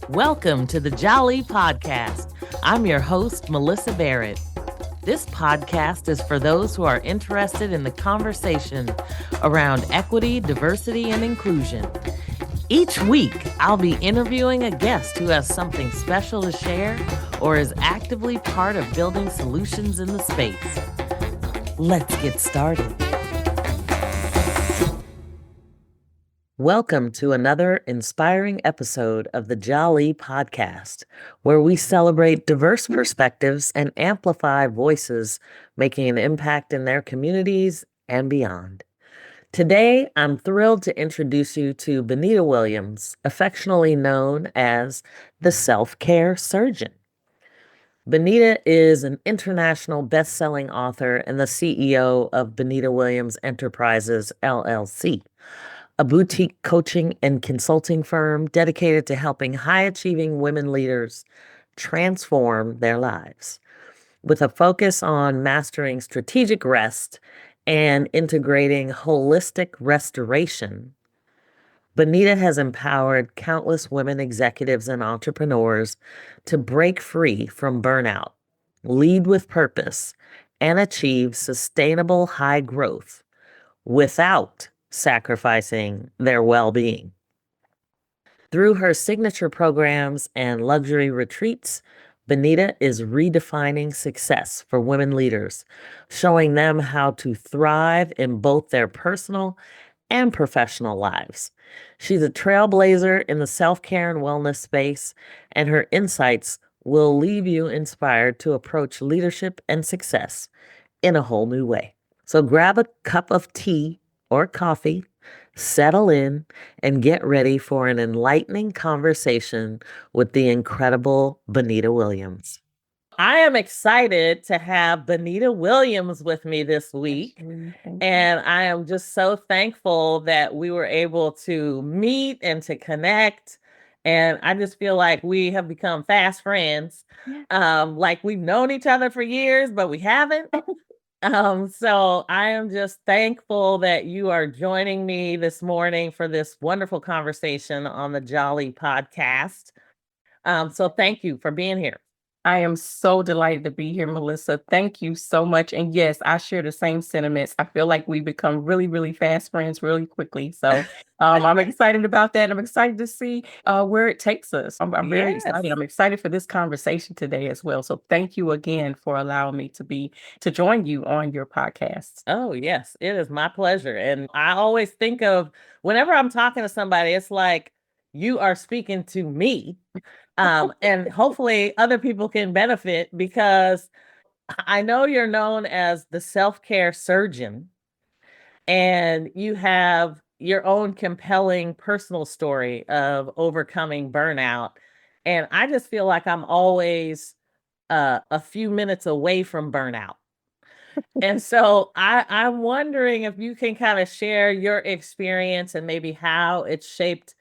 Welcome to the Jali podcast. I'm your host, Melyssa Barrett. This podcast is for those who are interested in the conversation around equity, diversity, and inclusion. Each week, I'll be interviewing a guest who has something special to share or is actively part of building solutions in the space. Let's get started. Welcome to another inspiring episode of the Jali podcast, where we celebrate diverse perspectives and amplify voices making an impact in their communities and beyond. Today, I'm thrilled to introduce you to Benita Williams, affectionately known as the Self-care Surgeon. Benita is an international best-selling author and the CEO of Benita Williams Enterprises, LLC, a boutique coaching and consulting firm dedicated to helping high-achieving women leaders transform their lives. With a focus on mastering strategic rest and integrating holistic restoration, Benita has empowered countless women executives and entrepreneurs to break free from burnout, lead with purpose, and achieve sustainable high growth without sacrificing their well-being. Through her signature programs and luxury retreats, Benita is redefining success for women leaders, showing them how to thrive in both their personal and professional lives. She's a trailblazer in the self-care and wellness space, and her insights will leave you inspired to approach leadership and success in a whole new way. So grab a cup of tea or coffee, settle in, and get ready for an enlightening conversation with the incredible Benita Williams. I am excited to have Benita Williams with me this week, and I am just so thankful that we were able to meet and to connect, and I just feel like we have become fast friends, like we've known each other for years, but we haven't. So I am just thankful that you are joining me this morning for this wonderful conversation on the Jali podcast. So thank you for being here. I am so delighted to be here, Melyssa. Thank you so much. And yes, I share the same sentiments. I feel like we become really, really fast friends really quickly. So I'm excited about that. I'm excited to see where it takes us. I'm very excited. I'm excited for this conversation today as well. So thank you again for allowing me to join you on your podcast. Oh, yes, it is my pleasure. And I always think of whenever I'm talking to somebody, it's like you are speaking to me. And hopefully other people can benefit, because I know you're known as the self-care surgeon, and you have your own compelling personal story of overcoming burnout. And I just feel like I'm always a few minutes away from burnout. And so I'm wondering if you can kind of share your experience and maybe how it shaped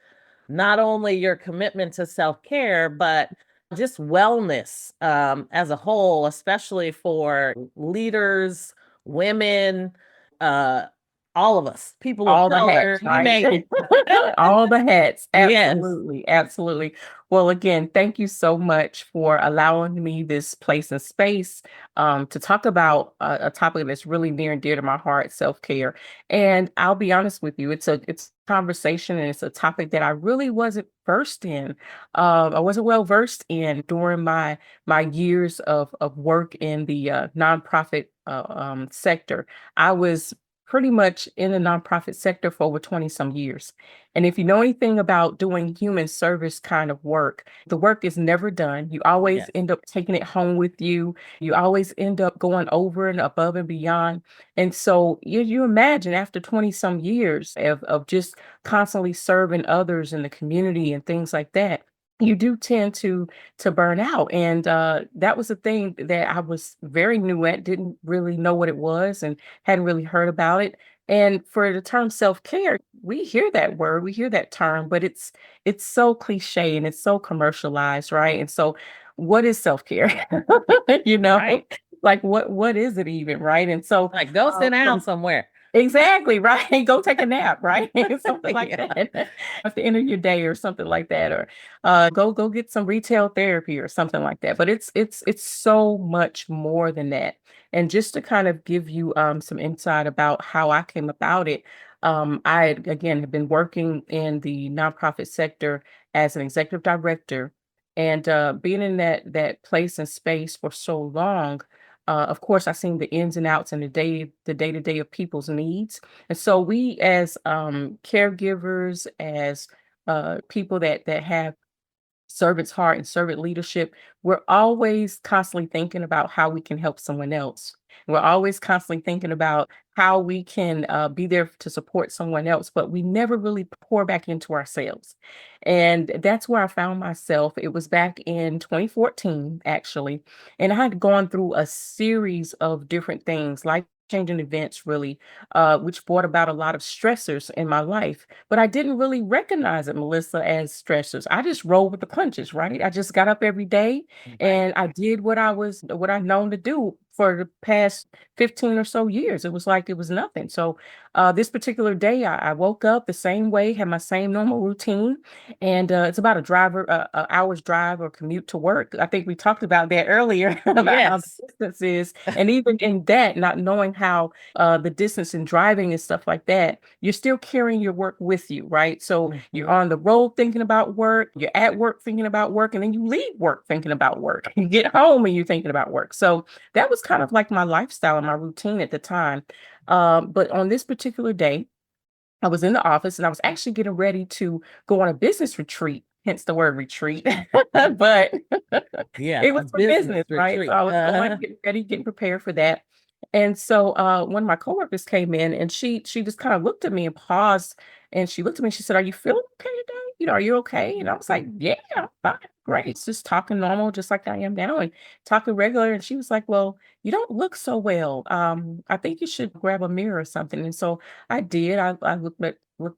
not only your commitment to self-care, but just wellness as a whole, especially for leaders, women, all of us, people All of the color, hats, you right? name it. All the hats. Yes. Absolutely. Absolutely. Well, again, thank you so much for allowing me this place and space to talk about a topic that's really near and dear to my heart, self-care. And I'll be honest with you, it's a conversation, and it's a topic that I really wasn't versed in. I wasn't well versed in during my years of work in the nonprofit sector. I was pretty much in the nonprofit sector for over 20 some years. And if you know anything about doing human service kind of work, the work is never done. You always end up taking it home with you. You always end up going over and above and beyond. And so you imagine after 20 some years of just constantly serving others in the community and things like that, you do tend to burn out. And that was a thing that I was very new at, didn't really know what it was and hadn't really heard about it. And for the term self-care, we hear that word, we hear that term, but it's so cliche and it's so commercialized, right? And so what is self-care? You know, Right. like what is it even, right? And so Like, go sit down somewhere. Exactly, right? Go take a nap, right? Something like Yeah. that. At the end of your day or something like that, or go get some retail therapy or something like that. But it's so much more than that. And just to kind of give you some insight about how I came about it, again have been working in the nonprofit sector as an executive director, and being in that place and space for so long. Of course, I seen the ins and outs and the day to day of people's needs, and so we as caregivers, as people that have servant's heart and servant leadership, we're always constantly thinking about how we can help someone else. We're always constantly thinking about how we can be there to support someone else, but we never really pour back into ourselves. And that's where I found myself. It was back in 2014, actually. And I had gone through a series of different things, life changing events, really, which brought about a lot of stressors in my life, but I didn't really recognize it, Melyssa, as stressors. I just rolled with the punches, right? I just got up every day Right. and I did what I known to do for the past 15 or so years. It was like it was nothing. So this particular day, I woke up the same way, had my same normal routine, and it's about a hour's drive or commute to work. I think we talked about that earlier about how the Yes. distance is, and even in that, not knowing how the distance in driving and stuff like that, you're still carrying your work with you, right? So you're Mhm. on the road thinking about work, you're at work thinking about work, and then you leave work thinking about work. You get home and you're thinking about work. So that was kind of like my lifestyle and my routine at the time. But on this particular day, I was in the office and I was actually getting ready to go on a business retreat, hence the word retreat. But Yeah, it a was for business business, right? So retreat. I was going, Uh-huh. getting ready, getting prepared for that. And so one of my coworkers came in and she just kind of looked at me and paused, and she looked at me and she said, "Are you feeling okay today? Are you okay?" And I was like, "Yeah, I'm fine. Great. It's just talking normal, just like I am now, and talking regular." And she was like, "Well, you don't look so well. I think you should grab a mirror or something." And so I did. I looked at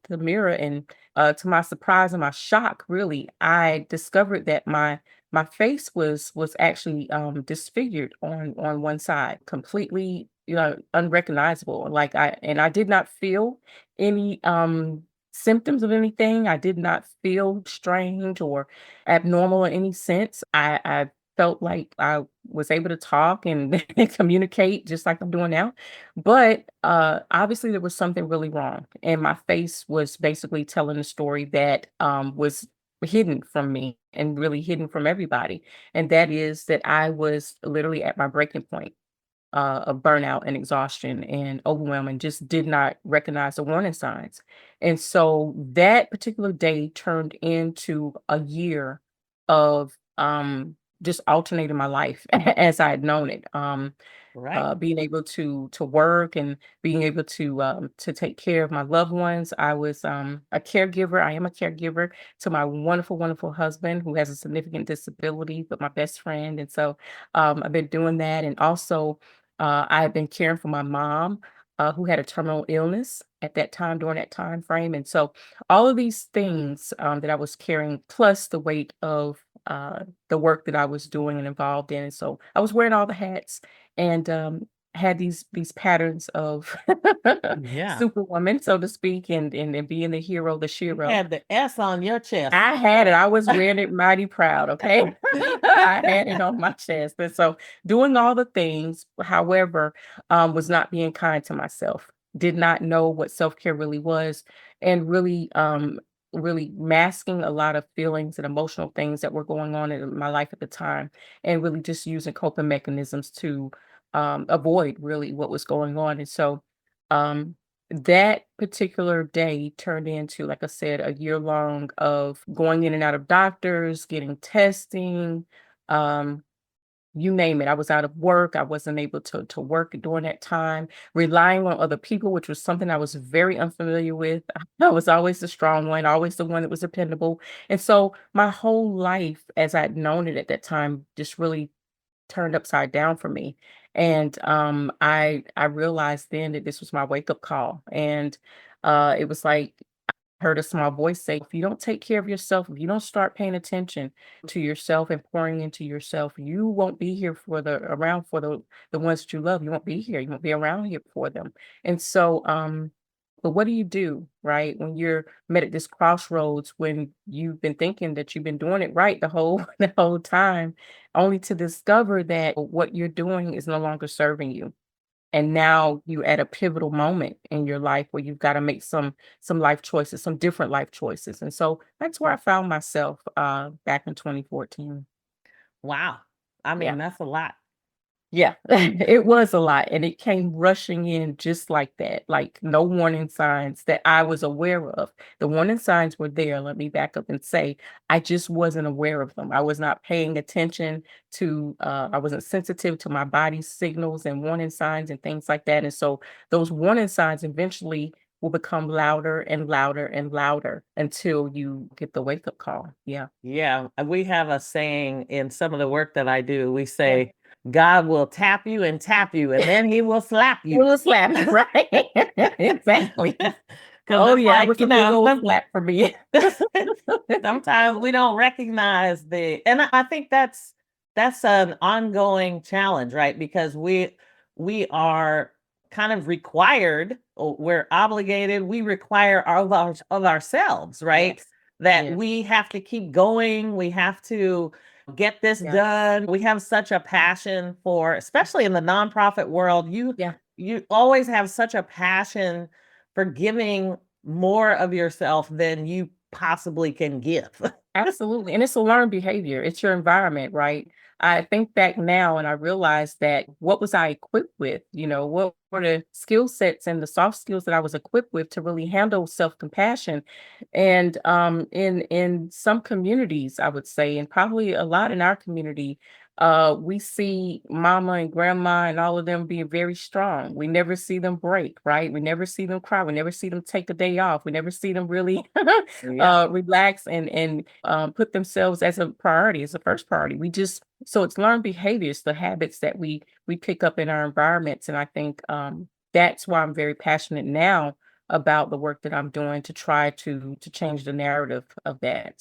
the mirror, and to my surprise and my shock, really, I discovered that my face was actually disfigured on one side, completely, unrecognizable. Like I did not feel any symptoms of anything. I did not feel strange or abnormal in any sense. I felt like I was able to talk and communicate just like I'm doing now. But obviously there was something really wrong. And my face was basically telling a story that was hidden from me and really hidden from everybody. And that is that I was literally at my breaking point of burnout and exhaustion and overwhelm, and just did not recognize the warning signs. And so that particular day turned into a year of just alternating my life as I had known it. Right. Being able to work and being able to take care of my loved ones. I was a caregiver. I am a caregiver to my wonderful, wonderful husband who has a significant disability, but my best friend. And so I've been doing that, and also I've been caring for my mom. Who had a terminal illness at that time during that time frame. And so all of these things that I was carrying, plus the weight of the work that I was doing and involved in. And so I was wearing all the hats, and had these patterns of Yeah. superwoman, so to speak, and being the hero, the You shero. had the S on your chest. I had it. I was wearing it mighty proud, okay? I had it on my chest. And so doing all the things, however, was not being kind to myself. Did not know what self-care really was, and really masking a lot of feelings and emotional things that were going on in my life at the time, and really just using coping mechanisms to avoid really what was going on. And so um that particular day turned into, like I said, a year long of going in and out of doctors, getting testing, um, you name it. I was out of work. I wasn't able to work during that time, relying on other people, which was something I was very unfamiliar with. I was always the strong one, always the one that was dependable. And so my whole life, as I'd known it at that time, just really turned upside down for me. And I realized then that this was my wake up call. And it was like heard a small voice say, if you don't take care of yourself, if you don't start paying attention to yourself and pouring into yourself, you won't be here for the ones that you love. You won't be here. You won't be around here for them. And so, but what do you do, right? When you're met at this crossroads, when you've been thinking that you've been doing it right the whole the whole time, only to discover that what you're doing is no longer serving you. And now you're at a pivotal moment in your life where you've got to make some life choices, some different life choices. And so that's where I found myself back in 2014. Wow. I Yeah. mean, that's a lot. Yeah, it was a lot, and it came rushing in just like that, like no warning signs that I was aware of. The warning signs were there. Let me back up and say, I just wasn't aware of them. I was not paying attention to, I wasn't sensitive to my body's signals and warning signs and things like that. And so those warning signs eventually will become louder and louder and louder until you get the wake up call. Yeah. Yeah. We have a saying in some of the work that I do. We Yeah. say, God will tap you, and then he will slap you. Little slap, right? Exactly. Because Oh, it's yeah, it like, was a big old slap for me. sometimes we don't recognize and I think that's an ongoing challenge, right? Because we are kind of required, or we're obligated, we require of ourselves, right? Yes. That Yes. we have to keep going, we have to get this Yeah. done. We have such a passion for, especially in the nonprofit world, Yeah. you always have such a passion for giving more of yourself than you possibly can give. Absolutely, and it's a learned behavior. It's your environment, right? I think back now and I realized that what was I equipped with? What were the skill sets and the soft skills that I was equipped with to really handle self-compassion? And in some communities, I would say, and probably a lot in our community, we see mama and grandma and all of them being very strong. We never see them break, right? We never see them cry. We never see them take a day off. We never see them really Yeah. relax and put themselves as a priority, as a first priority. So it's learned behaviors, the habits that we pick up in our environments. And I think that's why I'm very passionate now about the work that I'm doing to try to change the narrative of that,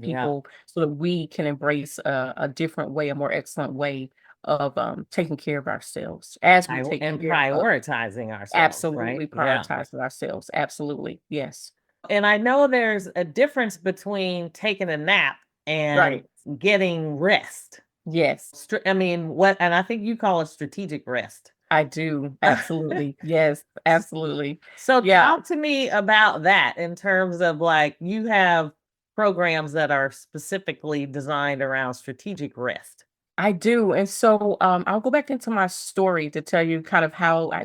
Yeah. so that we can embrace a different way, a more excellent way of taking care of ourselves as we take And care of prioritizing ourselves, right? absolutely Yeah. prioritizing ourselves. Absolutely. Yes. And I know there's a difference between taking a nap and Right. getting rest. Yes. I mean, and I think you call it strategic rest. I do. Absolutely. Yes, absolutely. So Yeah, talk to me about that in terms of, like, you have programs that are specifically designed around strategic rest. I do. And so I'll go back into my story to tell you kind of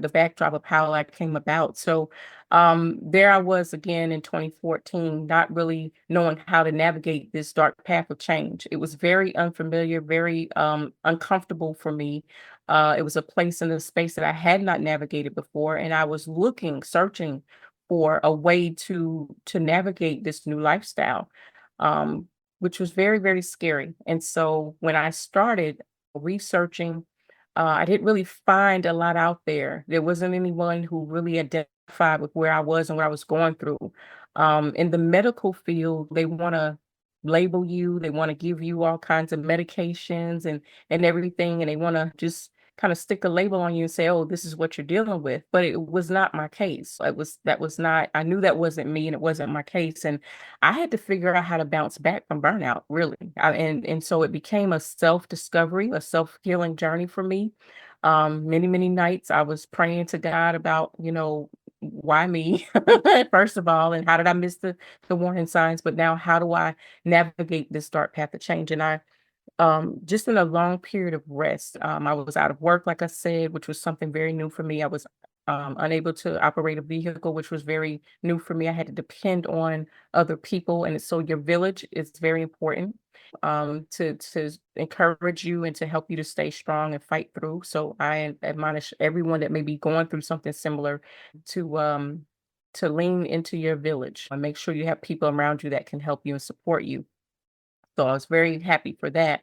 the backdrop of how I came about. So there I was again in 2014, not really knowing how to navigate this dark path of change. It was very unfamiliar, very uncomfortable for me. It was a place in a space that I had not navigated before, and I was searching for a way to navigate this new lifestyle. Um, which was very, very scary. And so when I started researching, I didn't really find a lot out there. There wasn't anyone who really identified with where I was and what I was going through. In the medical field, they want to label you, they want to give you all kinds of medications and everything, and they want to just kind of stick a label on you and say, "Oh, this is what you're dealing with." But it was not my case. That was not. I knew that wasn't me, and it wasn't my case. And I had to figure out how to bounce back from burnout, really. And so it became a self-discovery, a self-healing journey for me. Many, many nights I was praying to God about, why me, first of all, and how did I miss the warning signs? But now how do I navigate this dark path of change? And I just in a long period of rest. I was out of work, like I said, which was something very new for me. I was unable to operate a vehicle, which was very new for me. I had to depend on other people, and so your village is very important to encourage you and to help you to stay strong and fight through. So I admonish everyone that may be going through something similar to to lean into your village and make sure you have people around you that can help you and support you. So I was very happy for that.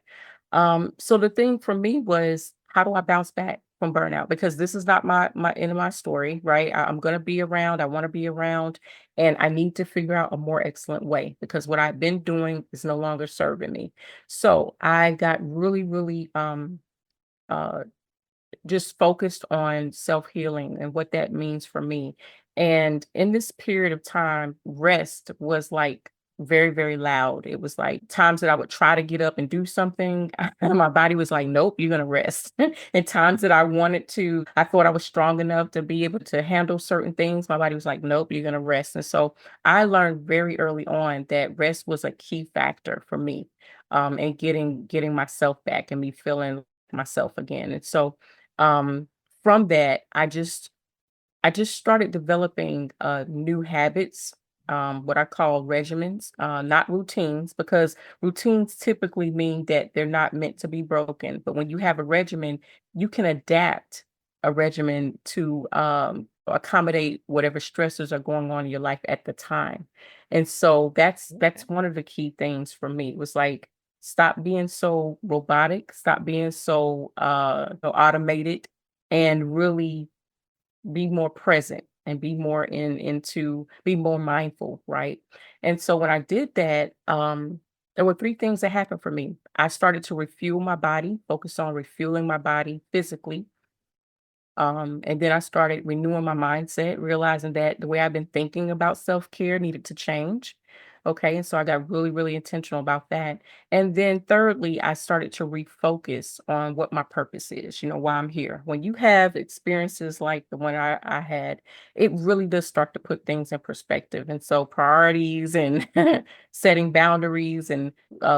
So the thing for me was, how do I bounce back? from burnout because this is not my end of my story, right? I'm gonna be around. I want to be around, and I need to figure out a more excellent way because what I've been doing is no longer serving me. So I got really, really uh just focused on self-healing and what that means for me. And in this period of time, rest was like very, very loud. It was like times that I would try to get up and do something, and my body was like, nope, you're going to rest. And times that I wanted to, I thought I was strong enough to be able to handle certain things. My body was like, nope, you're going to rest. And so I learned very early on that rest was a key factor for me, and getting myself back and me feeling myself again. And so um, from that, I just started developing new habits, what I call regimens, not routines, because routines typically mean that they're not meant to be broken. But when you have a regimen, you can adapt a regimen to accommodate whatever stressors are going on in your life at the time. And so that's one of the key things for me. It was like stop being so robotic, stop being so automated, and really be more present and be more into be more mindful, right? And so when I did that, there were three things that happened for me. I started to refuel my body, focus on refueling my body physically. And then I started renewing my mindset, realizing that the way I've been thinking about self-care needed to change. Okay. And so I got really, really intentional about that. And then thirdly, I started to refocus on what my purpose is, why I'm here. When you have experiences like the one I had, it really does start to put things in perspective. And so priorities and setting boundaries and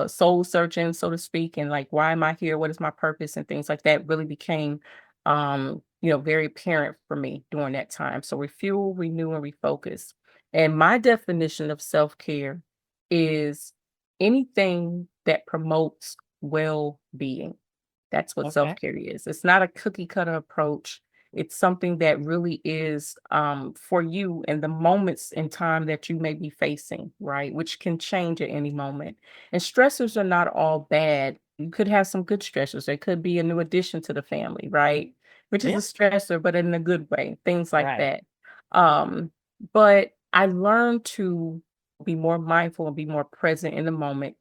soul searching, so to speak, and like, why am I here? What is my purpose? And things like that really became very apparent for me during that time. So refuel, renew, and refocus. And my definition of self-care is anything that promotes well-being. That's what Okay. self-care is. It's not a cookie cutter approach. It's something that really is for you in the moments in time that you may be facing, right? Which can change at any moment. And stressors are not all bad. You could have some good stressors. There could be a new addition to the family, right? Which is Yeah. a stressor, but in a good way, things like Right. that. Um, but I learned to be more mindful and be more present in the moment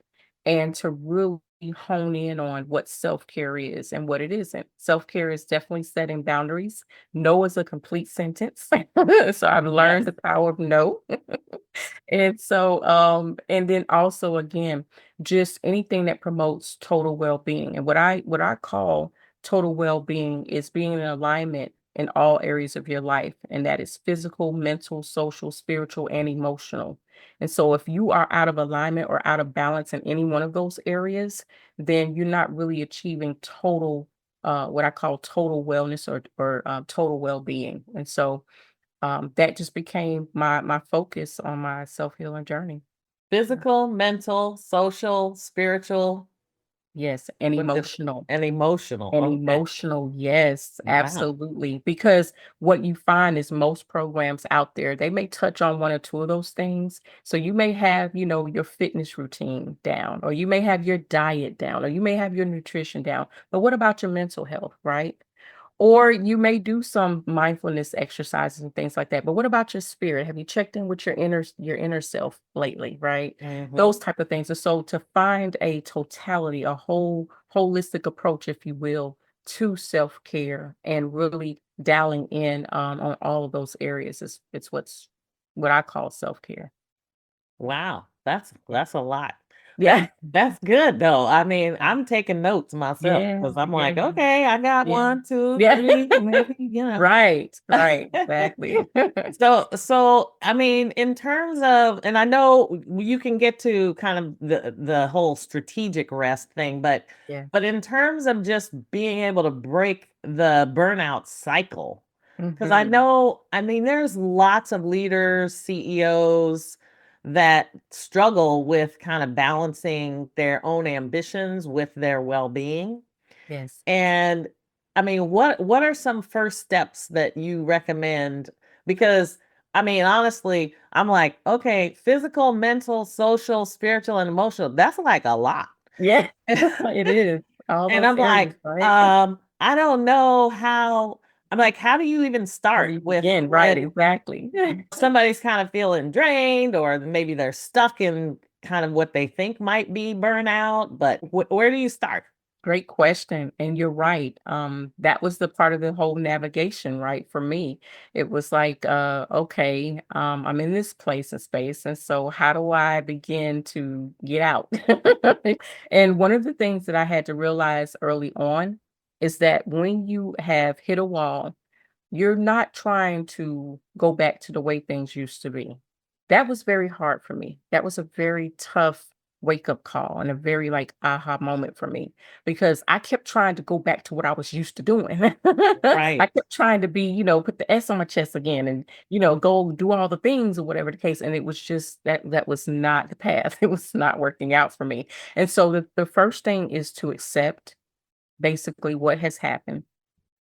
and to really hone in on what self-care is and what it isn't. Self-care is definitely setting boundaries. No is a complete sentence. So I've learned Yes. the power of no. And so, and then also again, just anything that promotes total well-being. And what I call total well-being is being in alignment in all areas of your life, and that is physical, mental, social, spiritual, and emotional. And so if you are out of alignment or out of balance in any one of those areas, then you're not really achieving total what I call total wellness or total well-being. And so that just became my focus on my self-healing journey. Yeah. Physical, mental, social, spiritual, Yes, and what the emotional. and emotional. And Okay. emotional, yes, Wow. absolutely. Because what you find is most programs out there, they may touch on one or two of those things. So you may have, your fitness routine down, or you may have your diet down, or you may have your nutrition down. But what about your mental health, right? Or you may do some mindfulness exercises and things like that. But what about your spirit? Have you checked in with your inner self lately, right? Mhm. Those type of things. And so to find a totality, a whole holistic approach, if you will, to self-care and really dialing in on all of those areas is it's what I call self-care. Wow, that's a lot. Yeah. That's good though. I mean, I'm taking notes myself Yeah. because I'm Yeah. like, okay, I got Yeah. 1, 2, Yeah. 3, maybe, Right. Right. Exactly. So I mean, in terms of, and I know you can get to kind of the whole strategic rest thing, but Yeah. but in terms of just being able to break the burnout cycle, because I Mhm. know, I mean, there's lots of leaders, CEOs that struggle with kind of balancing their own ambitions with their well-being. Yes. And I mean, what are some first steps that you recommend? Because I mean, honestly, I'm like, okay, physical, mental, social, spiritual, and emotional, that's like a lot. Yeah, it is. All And those I'm areas, like, right? I don't know how. I'm like, how do you even How do start you with begin? Right, when exactly. somebody's kind of feeling drained, or maybe they're stuck in kind of what they think might be burnout, but where do you start? Great question. And you're right. That was the part of the whole navigation, right? For me, it was like, okay, I'm in this place and space. And so how do I begin to get out? And one of the things that I had to realize early on is that when you have hit a wall, you're not trying to go back to the way things used to be. That was very hard for me. That was a very tough wake-up call and a very, like, aha moment for me because I kept trying to go back to what I was used to doing. I Right. kept trying to be, put the S on my chest again and, go do all the things or whatever the case, and it was just that was not the path. It was not working out for me. And so the first thing is to accept basically what has happened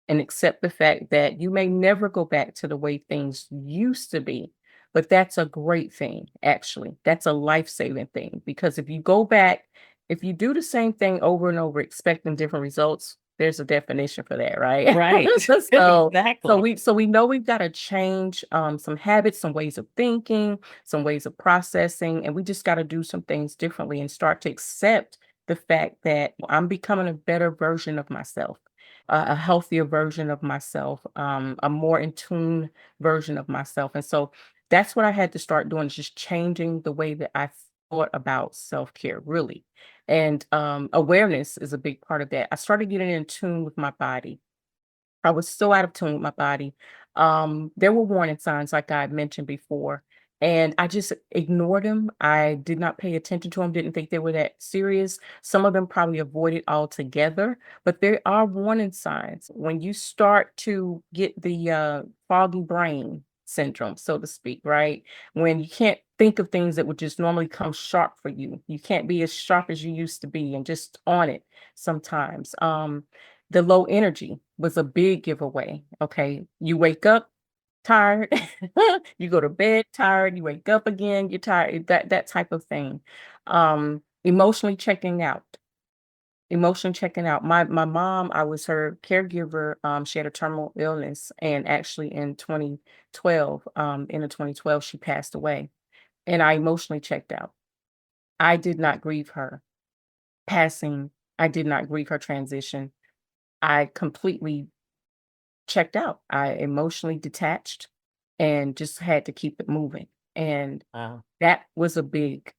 and accept the fact that you may never go back to the way things used to be. But that's a great thing, actually. That's a life saving thing because if you go back, if you do the same thing over and over, expecting different results, there's a definition for that, right? Right. so, so Exactly. we so we know we've got to change some habits, some ways of thinking, some ways of processing, and we just got to do some things differently and start to accept the fact that I'm becoming a better version of myself, a healthier version of myself, a more in tune version of myself. And so that's what I had to start doing, is just changing the way that I thought about self care, really. And awareness is a big part of that. I started getting in tune with my body. I was so out of tune with my body. There were warning signs, like I had mentioned before, and I just ignored them. I did not pay attention to them, didn't think they were that serious. Some of them probably avoided altogether, but there are warning signs when you start to get the foggy brain syndrome, so to speak, right? When you can't think of things that would just normally come sharp for you. You can't be as sharp as you used to be and just on it sometimes. The low energy was a big giveaway, okay? You wake up tired, you go to bed tired, you wake up again, you're tired, that type of thing. Emotionally checking out. Emotionally checking out. My mom, I was her caregiver. She had a terminal illness, and actually in 2012, in of 2012, she passed away, and I emotionally checked out. I did not grieve her passing. I did not grieve her transition. I completely checked out. I emotionally detached and just had to keep it moving. And Wow. that was a big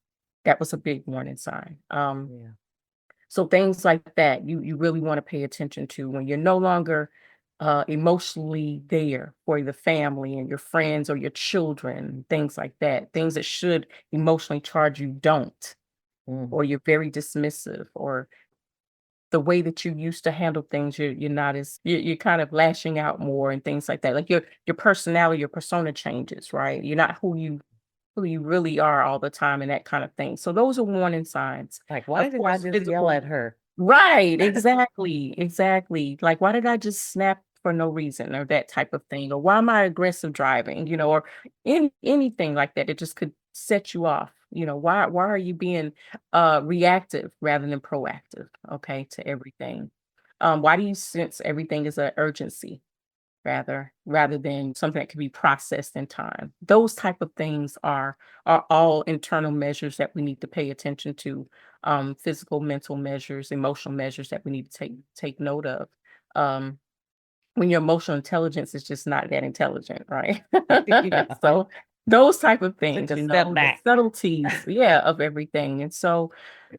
warning sign. Yeah. So things like that, you really want to pay attention to when you're no longer emotionally there for the family and your friends or your children, things like that. Things that should emotionally charge you don't, Mm. or you're very dismissive, or the way that you used to handle things, you're not as you're kind of lashing out more and things like that. Like your personality, your persona changes, right? You're not who you really are all the time and that kind of thing. So those are warning signs. Like, why Of did I course, just yell physical. at her? Right, exactly, exactly. Like, why did I just snap for no reason or that type of thing? Or why am I aggressive driving? Or anything like that. It just could set you off. Why are you being reactive rather than proactive, okay, to everything? Why do you sense everything is an urgency? Rather than something that can be processed in time. Those type of things are all internal measures that we need to pay attention to, physical, mental measures, emotional measures that we need to take note of. Um, when your emotional intelligence is just not that intelligent, right? Yeah. So those type of things, Took a step the back. subtleties, yeah, of everything. And so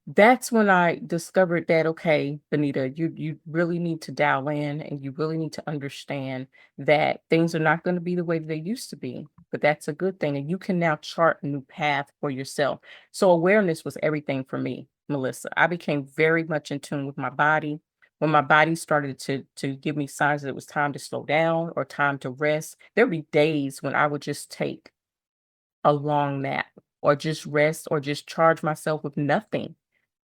that's when I discovered that, okay, Benita, you really need to dial in and you really need to understand that things are not going to be the way they used to be. But that's a good thing. And you can now chart a new path for yourself. So awareness was everything for me, Melissa. I became very much in tune with my body. When my body started to give me signs that it was time to slow down or time to rest, there'd be days when I would just take a long nap or just rest or just charge myself with nothing.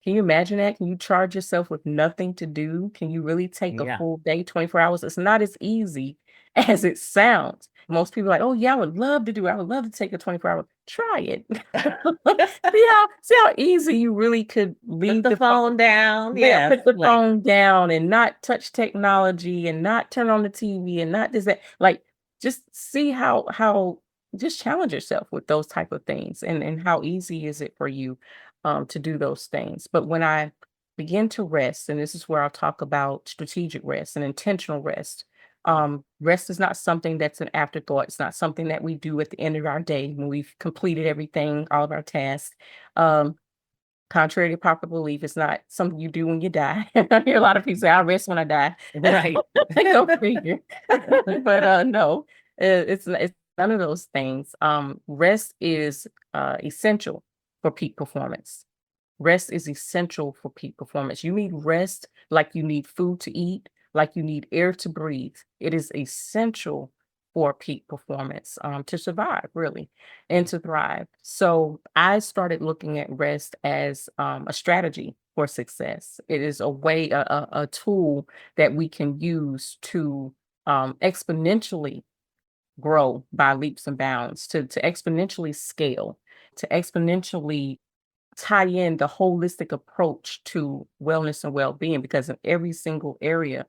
Can you imagine that? Can you charge yourself with nothing to do? Can you really take a Yeah. full day, 24 hours? It's not as easy as it sounds. Most people are like, oh yeah, I would love to do it. I would love to take a 24-hour. Try it. See how easy you really could Put leave the the phone. phone down. Yeah, Yes. put the Like, phone down and not touch technology and not turn on the TV and not this that. Like, just see how just challenge yourself with those type of things, and how easy is it for you to do those things. But when I begin to rest, and this is where I'll talk about strategic rest and intentional rest. Rest is not something that's an afterthought. It's not something that we do at the end of our day when we've completed everything, all of our tasks. Um, Contrary to popular belief, it's not something you do when you die. I hear a lot of people say, "I rest when I die." right. Go figure. But, no, it's none of those things. Rest is, essential for peak performance. Rest is essential for peak performance. You need rest like you need food to eat, like you need air to breathe. It is essential for peak performance, to survive, really, and to thrive. So I started looking at rest as a strategy for success. It is a way, a tool that we can use to exponentially grow by leaps and bounds, to exponentially scale, to exponentially tie in the holistic approach to wellness and well-being, because in every single area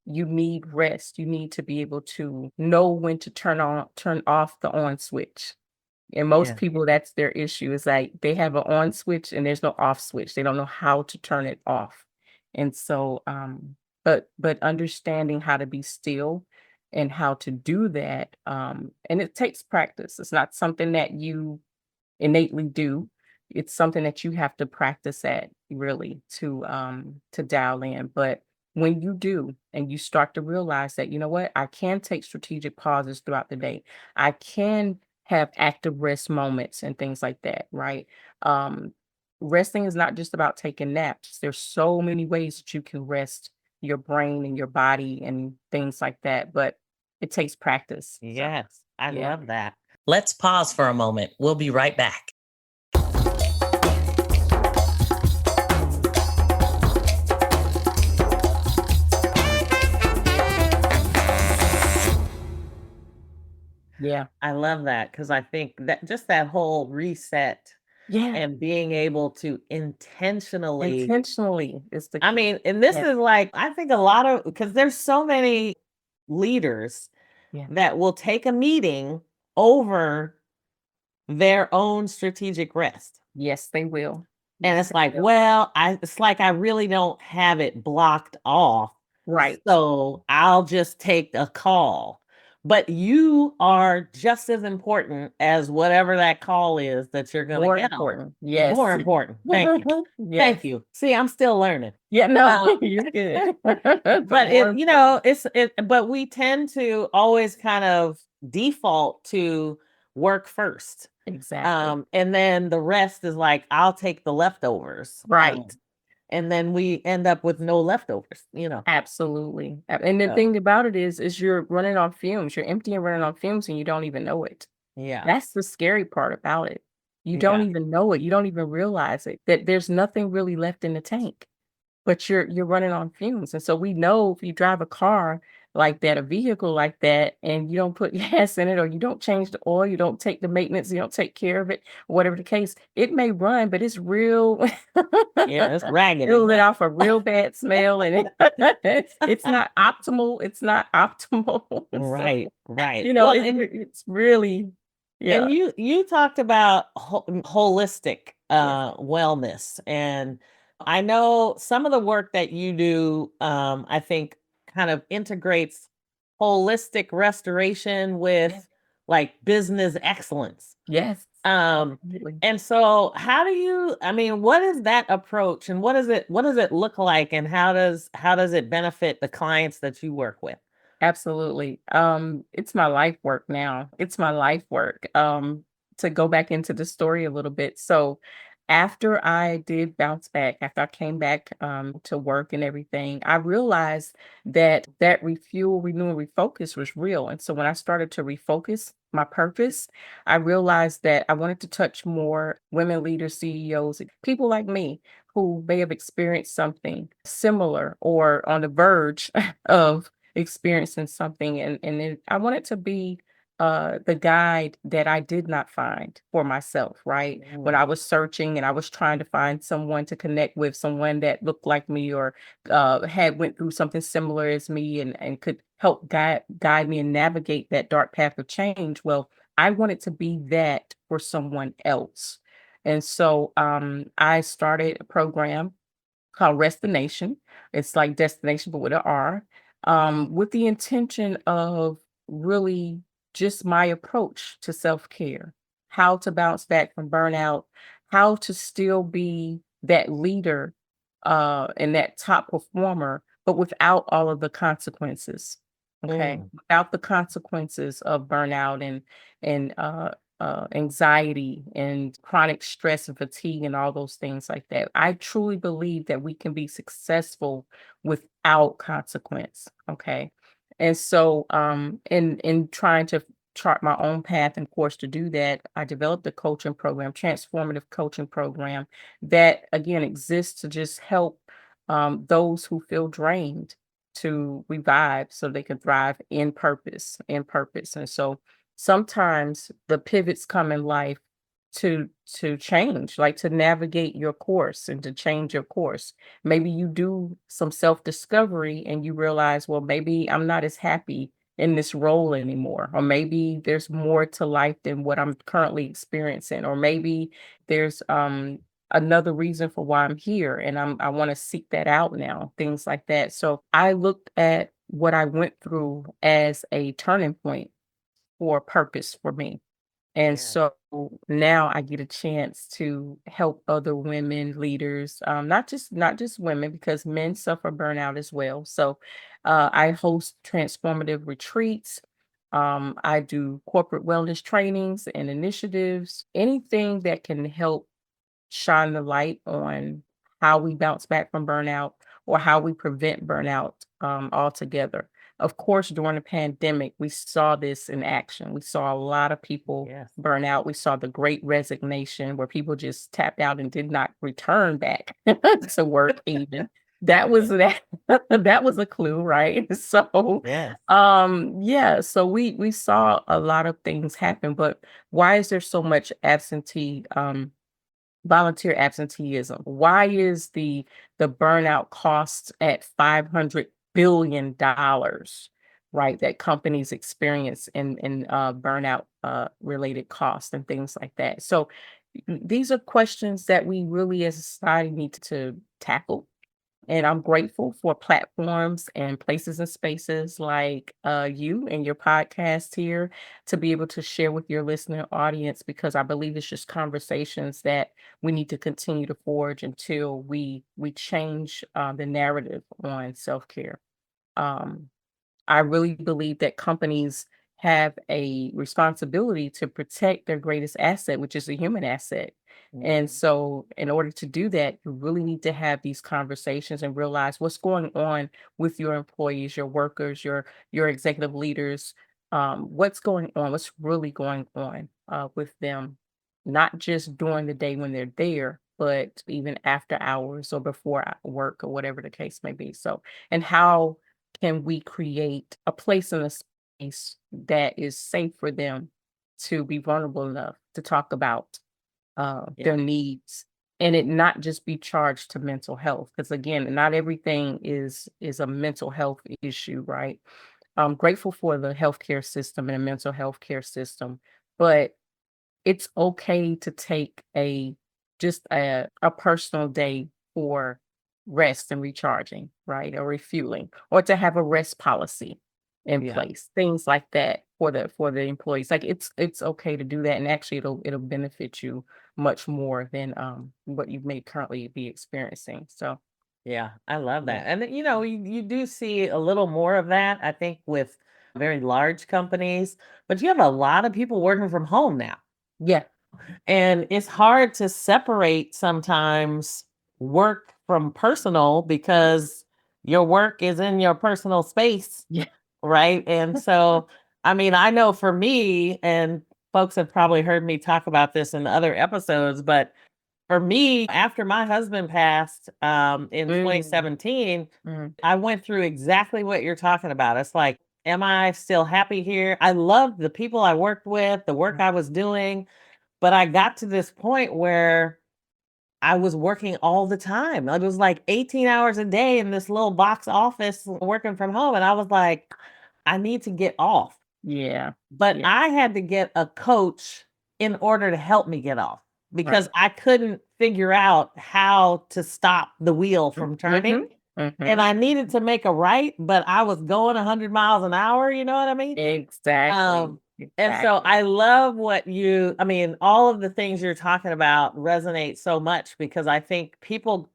you need rest. You need to be able to know when to turn off the on switch. And most Yeah. people, that's their issue, is like they have an on switch and there's no off switch. They don't know how to turn it off. And so but understanding how to be still and how to do that, and it takes practice. It's not something that you innately do. It's something that you have to practice at, really, to dial in. But when you do and you start to realize that, you know what, I can take strategic pauses throughout the day. I can have active rest moments and things like that, right? Um, Resting is not just about taking naps. There's so many ways that you can rest your brain and your body and things like that, but it takes practice. So, Yes. I yeah. love that. Let's pause for a moment. We'll be right back. Yeah. I love that because I think that just that whole reset Yeah. and being able to intentionally, Intentionally is the I key. mean, and this Yes. is like, I think a lot of, because there's so many leaders Yeah. that will take a meeting over their own strategic rest. Yes, they will. And Yes, it's they like, will. well, it's like I really don't have it blocked off. Right. So I'll just take a call. But you are just as important as whatever that call is that you're going to More get on. important. More Yes. important. Thank you. Yes. Thank you. See, I'm still learning. Yeah, no, Um, you're good. but More it, important. but we tend to always kind of default to work first. Exactly. And then the rest is like, I'll take the leftovers. Right. And then we end up with no leftovers. Absolutely. And the So thing about it is you're running on fumes. You're empty and running on fumes and you don't even know it. yeah, That's the scary part about it. You don't yeah, even know it. You don't even realize it, that there's nothing really left in the tank. But you're running on fumes, and so we know if you drive a car like that, a vehicle like that, and you don't put gas in it, or you don't change the oil, you don't take the maintenance, you don't take care of it, whatever the case, it may run, but it's real yeah. It's raggedy. it'll let off a real bad smell, and it's not optimal, it's not optimal. So, Right, right. it it's really yeah. And you talked about holistic Yes. wellness, and I know some of the work that you do, I think, kind of integrates holistic restoration Yes. with like business excellence. Yes. Um, Absolutely. and so how do you, I mean, what is that approach, and what does it look like, and how does it benefit the clients that you work with? Absolutely. It's my life work now. It's my life work. To go back into the story a little bit. So after I did bounce back, after I came back to work and everything, I realized that refuel, renew, and refocus was real. And so when I started to refocus my purpose, I realized that I wanted to touch more women leaders, CEOs, people like me who may have experienced something similar or on the verge of experiencing something, I want it to be the guide that I did not find for myself, right? When Mm, I was searching and I was trying to find someone to connect with, someone that looked like me or had went through something similar as me, and could help guide me and navigate that dark path of change. Well, I wanted to be that for someone else. And so I started a program called Restination. It's like destination, but with an R, with the intention of really just my approach to self care, how to bounce back from burnout, how to still be that leader and that top performer, but without all of the consequences. Okay, mm, without the consequences of burnout and anxiety and chronic stress and fatigue and all those things like that. I truly believe that we can be successful without consequence. Okay. And so in trying to chart my own path and course to do that, I developed a coaching program, transformative coaching program that again exists to just help those who feel drained to revive so they can thrive in purpose. And so sometimes the pivots come in life to change, like to navigate your course and to change your course. Maybe you do some self-discovery and you realize, well, maybe I'm not as happy in this role anymore, or maybe there's more to life than what I'm currently experiencing, or maybe there's another reason for why I'm here and I want to seek that out now, things like that. So I looked at what I went through as a turning point for purpose for me. And yeah. so now I get a chance to help other women leaders, not just women, because men suffer burnout as well. So I host transformative retreats. I do corporate wellness trainings and initiatives, anything that can help shine the light on how we bounce back from burnout or how we prevent burnout altogether. Of course, during the pandemic, we saw this in action. We saw a lot of people Yes. burn out. We saw the great resignation where people just tapped out and did not return back to work even. That was that that was a clue, right? So Yes. yeah, so we saw a lot of things happen, but why is there so much absentee volunteer absenteeism? Why is the burnout costs at $500 billion, right? That companies experience in burnout related costs and things like that. So these are questions that we really as a society need to tackle, and I'm grateful for platforms and places and spaces like you and your podcast here to be able to share with your listener audience, because I believe it's just conversations that we need to continue to forge until we change the narrative on self-care. Um, I really believe that companies have a responsibility to protect their greatest asset, which is the human asset. And Mhm. so, in order to do that, you really need to have these conversations and realize what's going on with your employees, your workers, your executive leaders. What's going on? What's really going on with them, not just during the day when they're there, but even after hours or before work or whatever the case may be. So, and how can we create a place in a space that is safe for them to be vulnerable enough to talk about their Yeah. needs, and it not just be charged to mental health, because again, not everything is a mental health issue, right? I'm grateful for the healthcare system and the mental health care system, but it's okay to take a personal day for rest and recharging, right? Or refueling, or to have a rest policy in Yeah. place, things like that for the employees. Like it's okay to do that. And actually it'll benefit you much more than what you may currently be experiencing. So Yeah. I love yeah. that. And you do see a little more of that, I think, with very large companies, but you have a lot of people working from home now. Yeah. And it's hard to separate sometimes work from personal because your work is in your personal space, Yeah. right? And so, I mean, I know for me, and folks have probably heard me talk about this in other episodes, but For me, after my husband passed in Mm, 2017, mm, I went through exactly what you're talking about. It's like, am I still happy here? I loved the people I worked with, the work mm. I was doing, but I got to this point where I was working all the time. It was like 18 hours a day in this little box office working from home. And I was like, I need to get off. Yeah. But Yeah. I had to get a coach in order to help me get off Right. because I couldn't figure out how to stop the wheel from turning. Mm-hmm. Mm-hmm. And I needed to make a right, but I was going 100 miles an hour, you know what I mean? Exactly. Um, and so Exactly. I love I mean, all of the things you're talking about resonate so much because I think people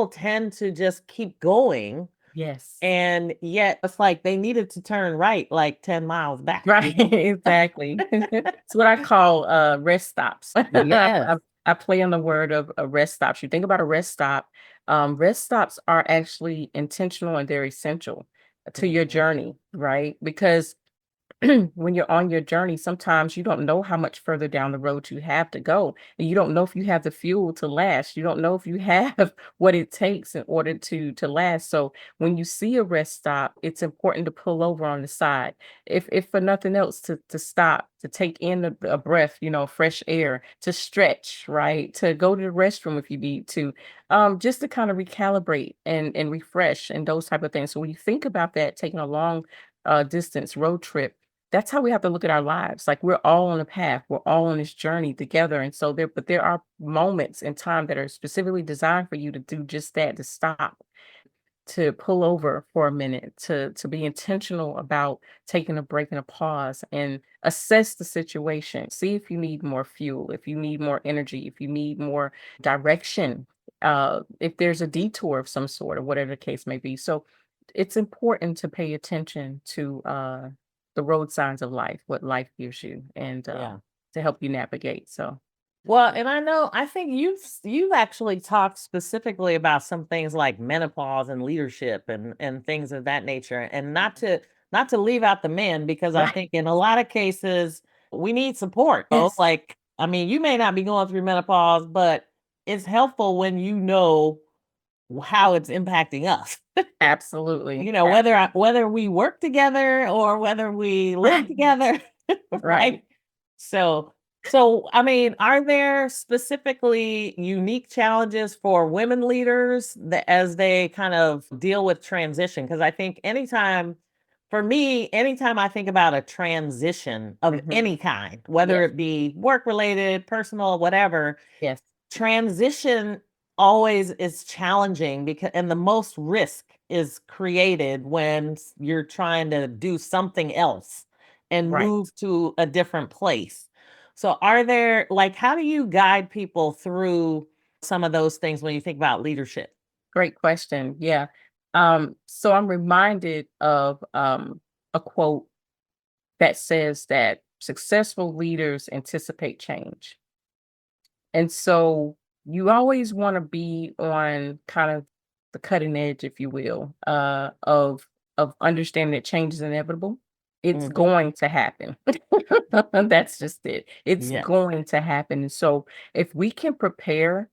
tend to just keep going, Yes. and yet it's like they needed to turn right like 10 miles back, Right, you know? exactly. It's what I call, rest stops. Yes. I play on the word of, rest stops. You think about a rest stop, rest stops are actually intentional and they're essential to your Mhm. journey, right? Because when you're on your journey, sometimes you don't know how much further down the road you have to go. And you don't know if you have the fuel to last. You don't know if you have what it takes in order to last. So when you see a rest stop, it's important to pull over on the side. If for nothing else, to stop, to take in a breath, fresh air, to stretch, right? To go to the restroom if you need to, just to kind of recalibrate and refresh and those type of things. So when you think about that, taking a long distance road trip, that's how we have to look at our lives. Like we're all on a path, we're all on this journey together. And so there are moments in time that are specifically designed for you to do just that, to stop, to pull over for a minute, to be intentional about taking a break and a pause and assess the situation. See if you need more fuel, if you need more energy, if you need more direction, if there's a detour of some sort or whatever the case may be. So it's important to pay attention to the road signs of life, what life gives you, and Yeah. to help you navigate. So Well, and I think you've actually talked specifically about some things like menopause and leadership and things of that nature, and not to leave out the men because I right. think in a lot of cases we need support. Oh, Yes, like I mean, you may not be going through menopause, but it's helpful when you know how it's impacting us. absolutely. You know, whether we work together or whether we live Right. together, Right. right? So so I mean, are there specifically unique challenges for women leaders that as they kind of deal with transition? Because I think for me, anytime I think about a transition of Mhm. any kind, whether Yes, it be work related, personal, whatever, yes, transition always is challenging because and the most risk is created when you're trying to do something else and right. move to a different place. So are there like how do you guide people through some of those things when you think about leadership? Great question. Yeah. So I'm reminded of a quote that says that successful leaders anticipate change. And so you always want to be on kind of the cutting edge, if you will, of understanding that change is inevitable. It's Mhm. going to happen. That's just it. It's Yeah. going to happen. And so if we can prepare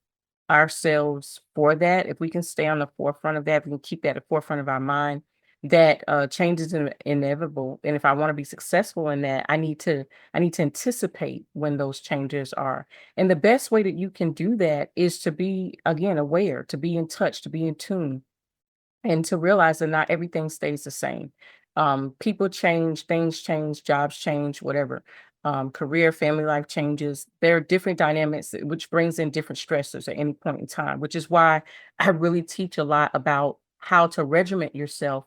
ourselves for that, if we can stay on the forefront of that, if we can keep that at the forefront of our mind, that change is inevitable. And if I want to be successful in that, I need to anticipate when those changes are, and the best way that you can do that is to be, again, aware, to be in touch, to be in tune, and to realize that not everything stays the same. People change, things change, jobs change, whatever. Career, family life changes. There are different dynamics, which brings in different stressors at any point in time, which is why I really teach a lot about how to regiment yourself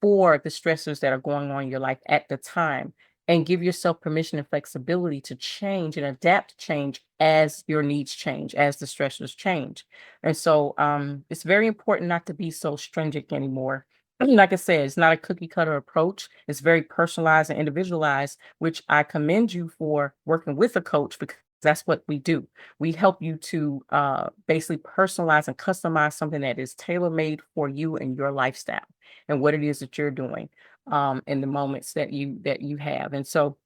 for the stressors that are going on in your life at the time, and give yourself permission and flexibility to change and adapt to change as your needs change, as the stressors change. And so it's very important not to be so stringent anymore. Like I said, it's not a cookie cutter approach. It's very personalized and individualized, which I commend you for working with a coach, because that's what we do. We help you to basically personalize and customize something that is tailor made for you and your lifestyle and what it is that you're doing in the moments that you have. And so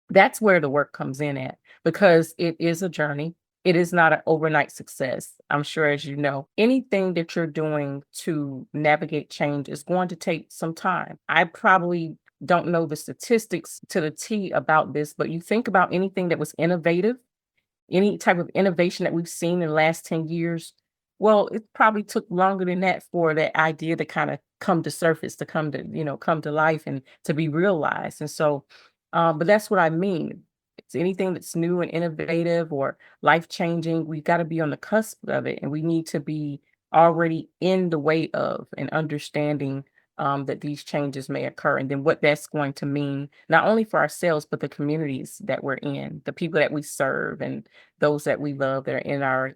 that's where the work comes in at, because it is a journey. It is not an overnight success. I'm sure, as you know, anything that you're doing to navigate change is going to take some time. I probably don't know the statistics to the T about this, but you think about anything that was innovative, any type of innovation that we've seen in the last 10 years, well, it probably took longer than that for that idea to kind of come to surface, to come to, come to life and to be realized. And so, but that's what I mean. It's anything that's new and innovative or life changing, we've got to be on the cusp of it. And we need to be already in the way of and understanding that these changes may occur, and then what that's going to mean, not only for ourselves, but the communities that we're in, the people that we serve, and those that we love that are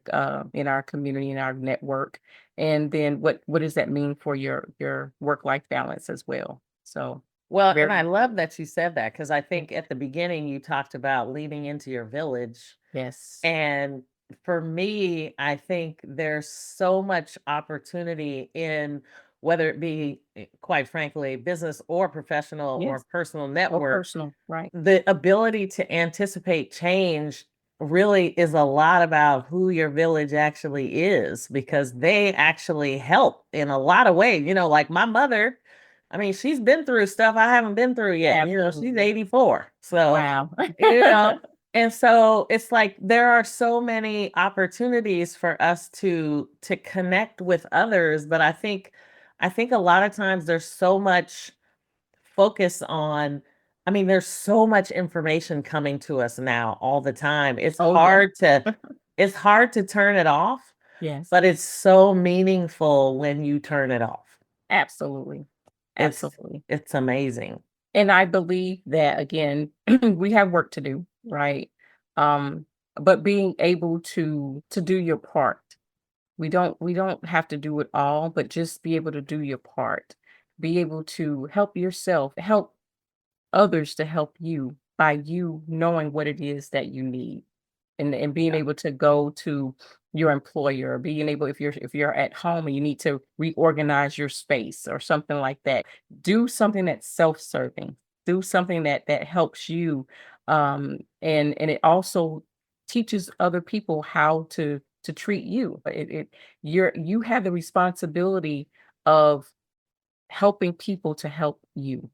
in our community, in our network. And then what does that mean for your work life balance as well? So Well, and very I love that you said that because I think at the beginning you talked about leaning into your village. yes, And for me, I think there's so much opportunity in whether it be, quite frankly, business or professional or yes, personal or network, personal, right? the ability to anticipate change really is a lot about who your village actually is because they actually help in a lot of ways. Like my mother, I mean, she's been through stuff I haven't been through yet. She's Absolutely. 84. So, Wow. you know, and so it's like there are so many opportunities for us to connect with others, but I think a lot of times there's so much focus on. I mean, there's so much information coming to us now all the time. It's Oh yeah. hard to it's hard to turn it off, Yes, but it's so meaningful when you turn it off. absolutely. It's Absolutely. it's amazing. And I believe that again, we have work to do, right? Um, but being able to do your part. We don't have to do it all, but just be able to do your part. Be able to help yourself, help others to help you by you knowing what it is that you need, and being Yeah. able to go to your employer, being able, if you're at home and you need to reorganize your space or something like that, do something that's self-serving, do something that helps you, and it also teaches other people how to treat you. You have the responsibility of helping people to help you.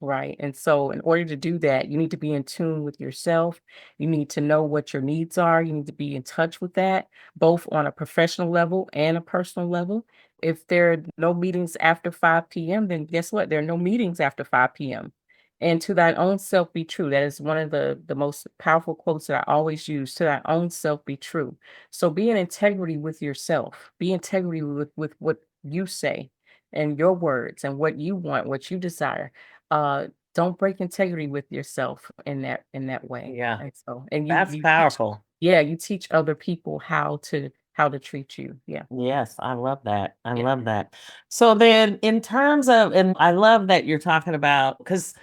Right. And so, in order to do that, you need to be in tune with yourself. You need to know what your needs are. You need to be in touch with that, both on a professional level and a personal level. If there are no meetings after 5 p.m., then guess what? There are no meetings after 5 p.m. And to thine own self be true. That is one of the most powerful quotes that I always use. To thine own self be true. So be in integrity with yourself. Be integrity with what you say and your words and what you want, what you desire. uh don't break integrity with yourself in that way. Yeah. And so, and you That's you teach, powerful. yeah, you teach other people how to treat you. Yeah. Yes, I love that. I Yeah. love that. So then in terms of, and I love that you're talking about, because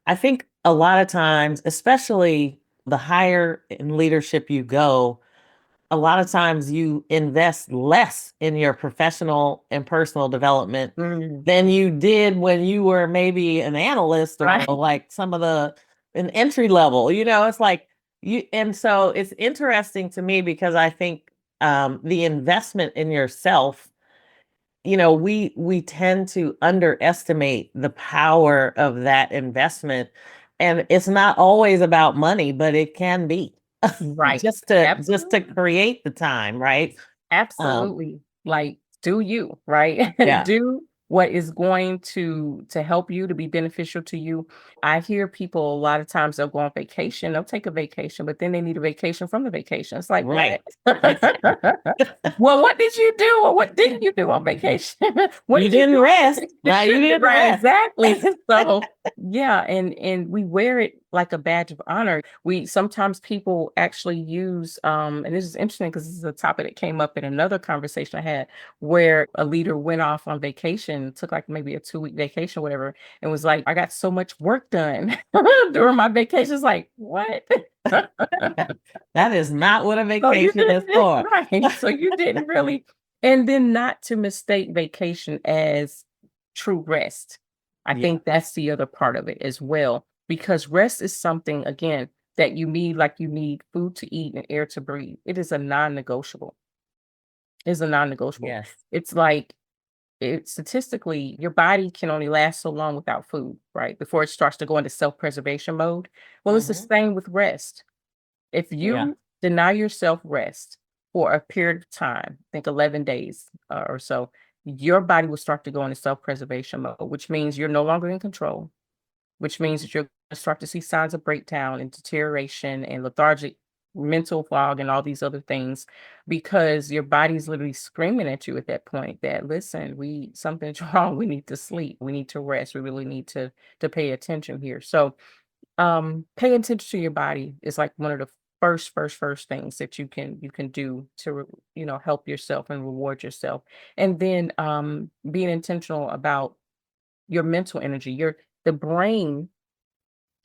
I think a lot of times, especially the higher in leadership you go, a lot of times you invest less in your professional and personal development Mm, than you did when you were maybe an analyst or right. like some of the an entry level. It's like you, and so it's interesting to me because I think the investment in yourself, we tend to underestimate the power of that investment. And it's not always about money, but it can be Right. just to Absolutely. create the time, right? Um, Absolutely. Like, do you, right? yeah, Do what is going to help you, to be beneficial to you. I hear people a lot of times they'll go on vacation, they'll take a vacation, but then they need a vacation from the vacation. It's like, right. what? Well, what did you do? Or what didn't you do on vacation? What You did you didn't do on rest. vacation? Now you didn't Right, rest. exactly. So yeah, and we wear it like a badge of honor. We sometimes people actually use, and this is interesting because this is a topic that came up in another conversation I had, where a leader went off on vacation, took like maybe a 2-week vacation, whatever, and was like, I got so much work done during my vacation. It's like, what? That is not what a So you vacation is didn't, for. right. So you didn't really, and then not to mistake vacation as true rest. I Yeah, think that's the other part of it as well, because rest is something, again, that you need, like you need food to eat and air to breathe. It is a non-negotiable. It's a non-negotiable. Yes. It's like statistically, your body can only last so long without food, right? Before it starts to go into self-preservation mode. Well, it's the Hmm. same with rest. If Yeah. you deny yourself rest for a period of time, think 11 days or so, your body will start to go into self-preservation mode, which means you're no longer in control, which means that you're going to start to see signs of breakdown and deterioration and lethargic mental fog and all these other things because your body's literally screaming at you at that point that listen, we something's wrong, we need to sleep, we need to rest, we really need to pay attention here. So paying attention to your body is like one of the first things that you can do to help yourself and reward yourself. And then being intentional about your mental energy. The brain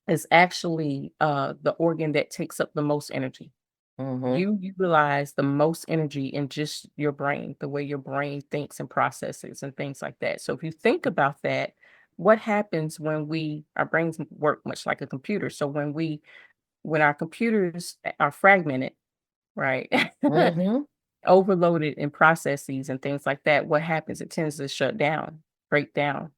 is actually the organ that takes up the most energy. Hmm. You utilize the most energy in just your brain, the way your brain thinks and processes and things like that. So if you think about that, what happens when our brains work much like a computer. So when our computers are fragmented, right? Hmm. Overloaded in processes and things like that, what happens? It tends to shut down, break down.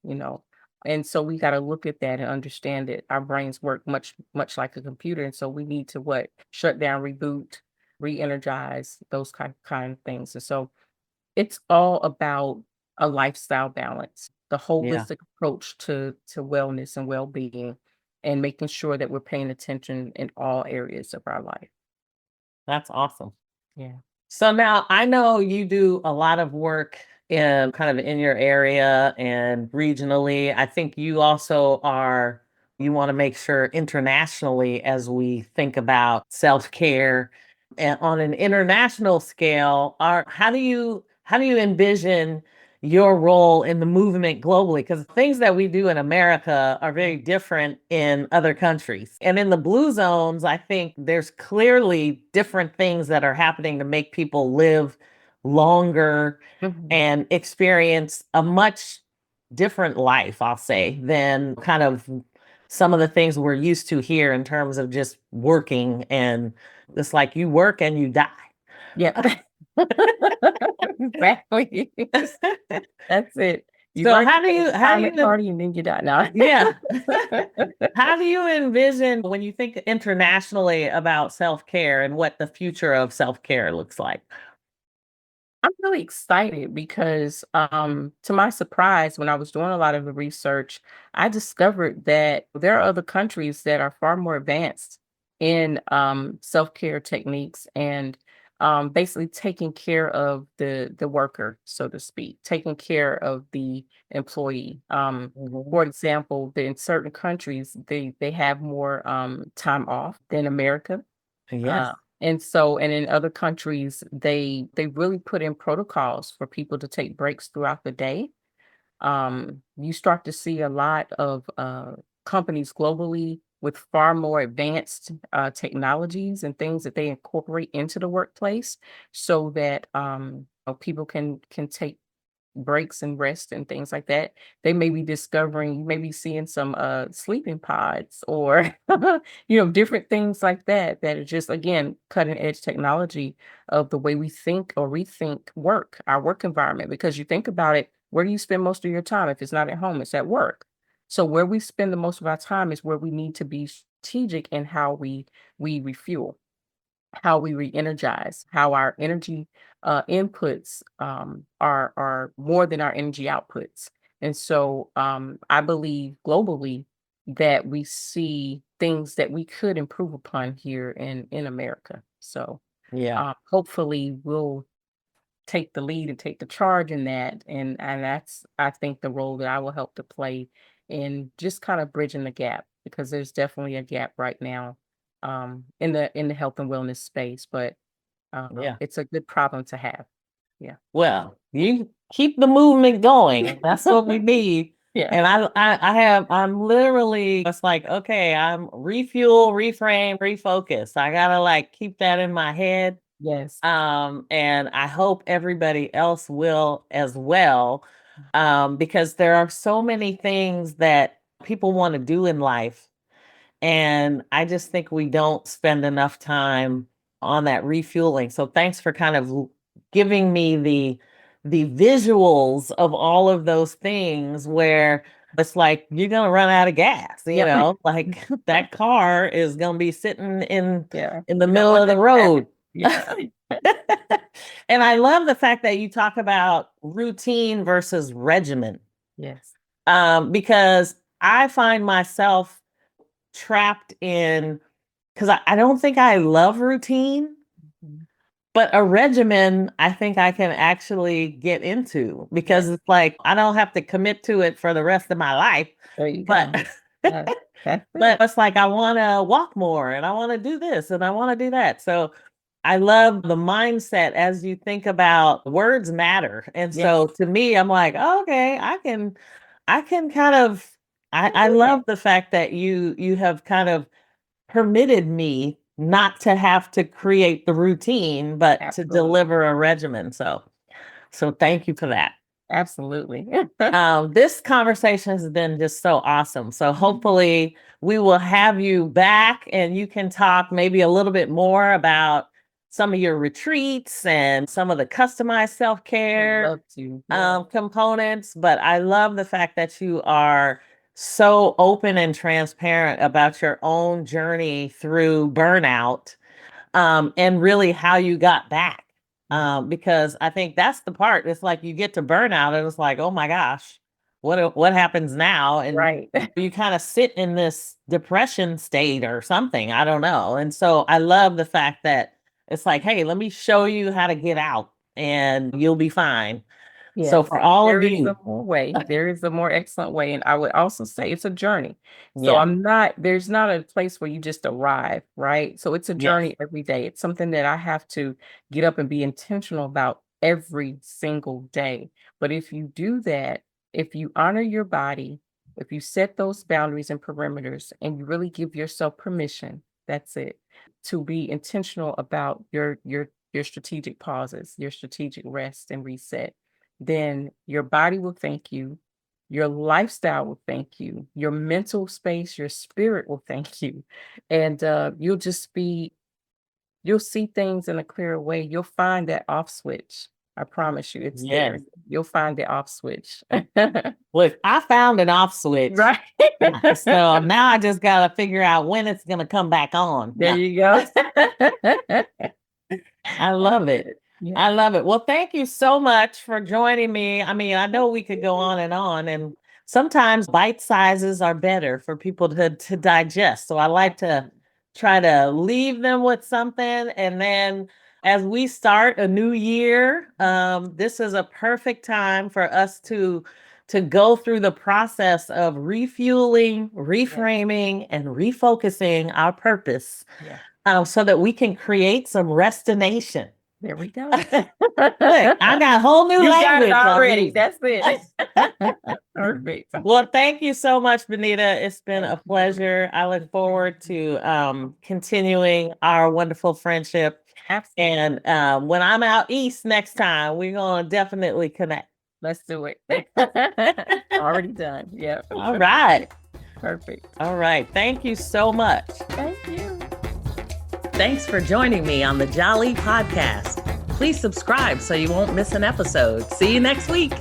And so we got to look at that and understand that our brains work much like a computer. And so we need to what? Shut down, reboot, re-energize, those kind of things. And so it's all about a lifestyle balance, the Yeah. holistic approach to wellness and well-being, and making sure that we're paying attention in all areas of our life. That's awesome. Yeah. So now I know you do a lot of work in kind of in your area and regionally. I think you also you want to make sure internationally as we think about self-care and on an international scale, how do you envision your role in the movement globally? Because things that we do in America are very different in other countries. And in the blue zones, I think there's clearly different things that are happening to make people live longer Mhm. and experience a much different life, I'll say, than kind of some of the things we're used to here in terms of just working and it's like you work and you die. Yep. Exactly. That's it. You So work, how you do have a you how do retirement you party, and then you die. No. yeah. How do you envision when you think internationally about self-care and what the future of self-care looks like? I'm really excited because, to my surprise, when I was doing a lot of the research, I discovered that there are other countries that are far more advanced in self-care techniques and basically taking care of the worker, so to speak, taking care of the employee. Mhm. For example, in certain countries, they have more time off than America. Yes. Uh, and in other countries, they really put in protocols for people to take breaks throughout the day. You start to see a lot of companies globally with far more advanced technologies and things that they incorporate into the workplace, so that people can take breaks and rest and things like that. They may be discovering, you may be seeing some sleeping pods or different things like that that are just again cutting edge technology of the way we think or rethink work, our work environment. Because you think about it, where do you spend most of your time? If it's not at home, it's at work. So where we spend the most of our time is where we need to be strategic in how we refuel, how we re-energize, how our energy inputs are more than our energy outputs. And so I believe globally that we see things that we could improve upon here in America. So Yeah. hopefully we'll take the lead and take the charge in that. And that's, I think, the role that I will help to play in just kind of bridging the gap, because there's definitely a gap right now in the health and wellness space, but Yeah. it's a good problem to have. Yeah. Well, you keep the movement going. That's what we need. Yeah. And I'm literally, it's like, okay, I'm refuel, reframe, refocus. I gotta like keep that in my head. Yes. And I hope everybody else will as well. Because there are so many things that people want to do in life And I just think we don't spend enough time on that refueling. So thanks for kind of giving me the visuals of all of those things where it's like you're gonna run out of gas, Yep. like that car is gonna be sitting Yeah. in the You don't middle want of the that to happen. road. Yeah. And I love the fact that you talk about routine versus regimen, Yes. because I find myself trapped in, because I don't think I love routine, Mhm. but a regimen I think I can actually get into because Yes. it's like I don't have to commit to it for the rest of my life. There you But go. Yes. That's but it. it's like I want to walk more and I want to do this and I want to do that. So I love the mindset as you think about words matter. And Yes. so to me, I'm like, oh, okay, I can kind of You can I do that. love the fact that you have kind of permitted me not to have to create the routine, but to Absolutely. deliver a regimen. So thank you for that. Absolutely. This conversation has been just so awesome. So hopefully we will have you back and you can talk maybe a little bit more about some of your retreats and some of the customized Would self-care love to. Yeah. components. But I love the fact that you are so open and transparent about your own journey through burnout, and really how you got back. Because I think that's the part. It's like you get to burnout and it's like, oh my gosh, what happens now? And Right. you kind of sit in this depression state or something. I don't know. And so I love the fact that it's like, hey, let me show you how to get out and you'll be fine. So Yes, for all there of is a you, more way. There is a more excellent way, and I would also say it's a journey. So yeah, there's not a place where you just arrive, right? So it's a yes, journey every day. It's something that I have to get up and be intentional about every single day. But if you do that, if you honor your body, if you set those boundaries and perimeters, and you really give yourself permission, that's it, to be intentional about your strategic pauses, your strategic rest and reset, then your body will thank you. Your lifestyle will thank you. Your mental space, your spirit will thank you. And you'll see things in a clearer way. You'll find that off switch. I promise you, it's there. yes. You'll find the off switch. Look, I found an off switch. Right. So now I just got to figure out when it's going to come back on. There you go. I love it. Yeah. I love it. Well, thank you so much for joining me. I mean, I know we could go on, and sometimes bite sizes are better for people to digest. So I like to try to leave them with something. And then as we start a new year, this is a perfect time for us to go through the process of refueling, Yes. reframing, and refocusing our purpose, Yeah. so that we can create some restination. There we go. Look, I got a whole new You got it language on already. these. That's it. Perfect. Well, thank you so much, Benita. It's been Thank a you. pleasure. I look forward to continuing our wonderful friendship. Absolutely. And when I'm out east next time, we're going to definitely connect. Let's do it. Already done. Yeah. All right. Perfect. All right. Thank you so much. Thank you. Thanks for joining me on the Jali podcast. Please subscribe so you won't miss an episode. See you next week.